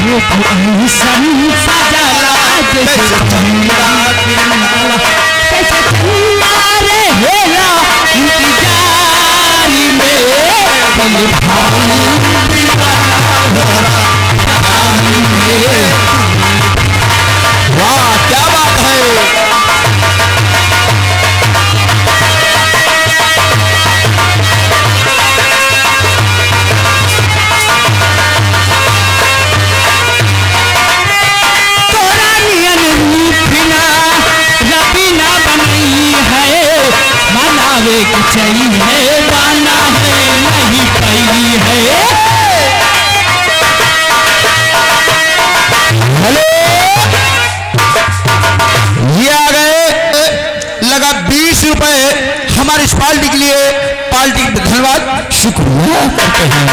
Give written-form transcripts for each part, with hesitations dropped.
रूप ऐसन सजाला जैसे चंदा कैसे चंदा रहेला इंतजारी में दिल भाई वाह क्या बात है। चाहिए बाना है नहीं पाई है। हेलो ये आ गए लगा 20 रुपए हमारी इस पार्टी के लिए। पार्टी धन्यवाद शुक्रिया करते हैं।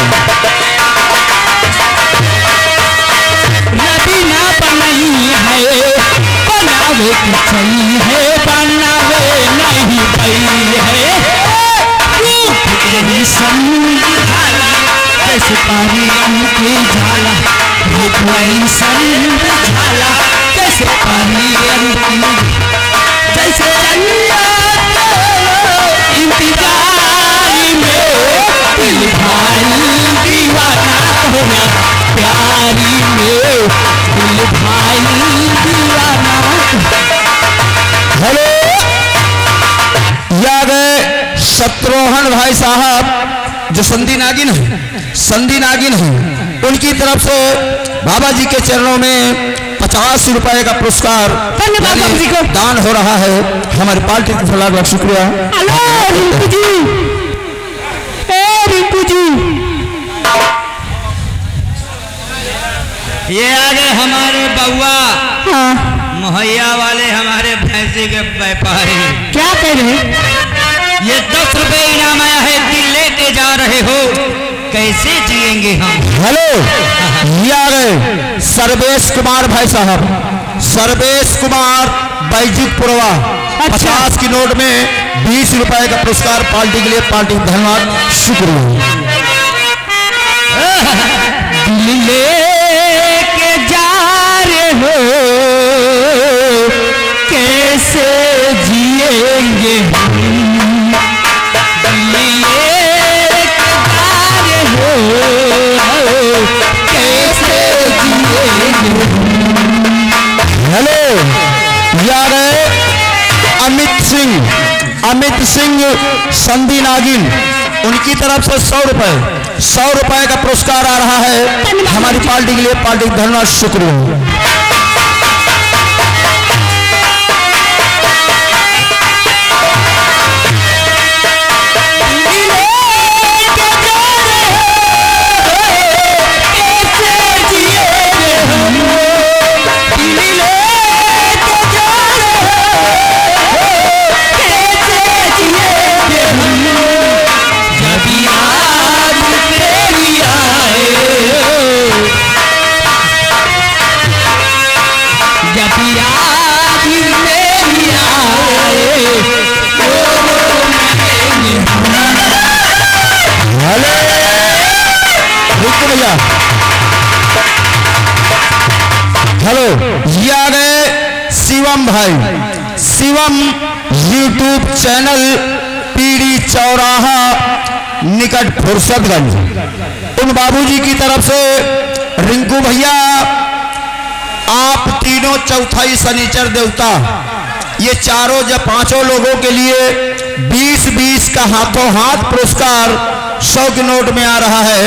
नबीना बनाई है बनावे की चाहिए बनावे नहीं पाई है। जैसे पानी की झाला झाला जैसे पानी जैसे इंतजारी में दिल भाई दीवाना होना प्यारी में दिल भाई दीवाना। हेलो या गए शत्रुघ्न भाई साहब जो संधि नागिन है उनकी तरफ से बाबा जी के चरणों में 50 रुपए का पुरस्कार दान हो रहा है। हमारी पार्टी की बहुत शुक्रिया। हेलो रिंकू जी, रिंकू जी ये आगे हमारे बउआ मुहैया वाले हमारे भैंसी के व्यापारी क्या कह रहे हैं? ये 10 रुपए इनाम आया है, दिल लेके जा रहे हो, कैसे जिएंगे हम। हेलो ये आ गए सर्वेश कुमार भाई साहब, सर्वेश कुमार बैजुपुरवा। 50 की नोट में 20 रुपए का पुरस्कार पार्टी के लिए। पार्टी धन्यवाद शुक्रिया। दिल लेके जा रहे हो कैसे जिएंगे हम। हेलो यार अमित सिंह संधि नागिन उनकी तरफ से 100 रुपए का पुरस्कार आ रहा है हमारी पार्टी के लिए। पार्टी धन्यवाद शुक्रिया। हेलो ये आ गए शिवम भाई, शिवम यूट्यूब चैनल पीड़ी चौराहा निकट फुर्सतगंज। उन बाबूजी की तरफ से रिंकू भैया आप तीनों चौथाई शनिचर देवता ये चारों या पांचों लोगों के लिए 20-20 का हाथों हाथ पुरस्कार 100 की नोट में आ रहा है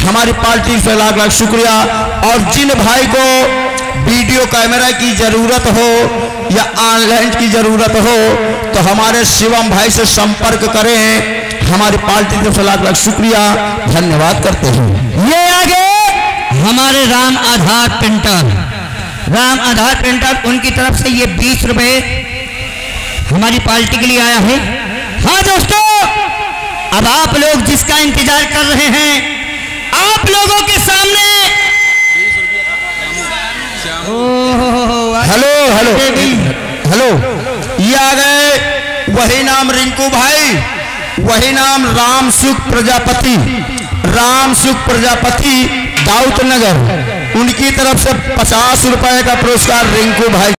हमारी पार्टी से। लाख लाख शुक्रिया। और जिन भाई को वीडियो कैमरा की जरूरत हो या ऑनलाइन की जरूरत हो तो हमारे शिवम भाई से संपर्क करें। हमारी पार्टी से लाख लाख शुक्रिया धन्यवाद करते हैं। ये आगे हमारे राम आधार प्रिंटर उनकी तरफ से ये 20 रुपए हमारी पार्टी के लिए आया है। हाँ दोस्तों, अब आप लोग जिसका इंतजार कर रहे हैं आप लोगों के सामने हेलो ये आ गए वही नाम रिंकू भाई, वही नाम राम सुख प्रजापति राम सुख प्रजापति दाऊद नगर, उनकी तरफ से 50 रुपए का पुरस्कार रिंकू भाई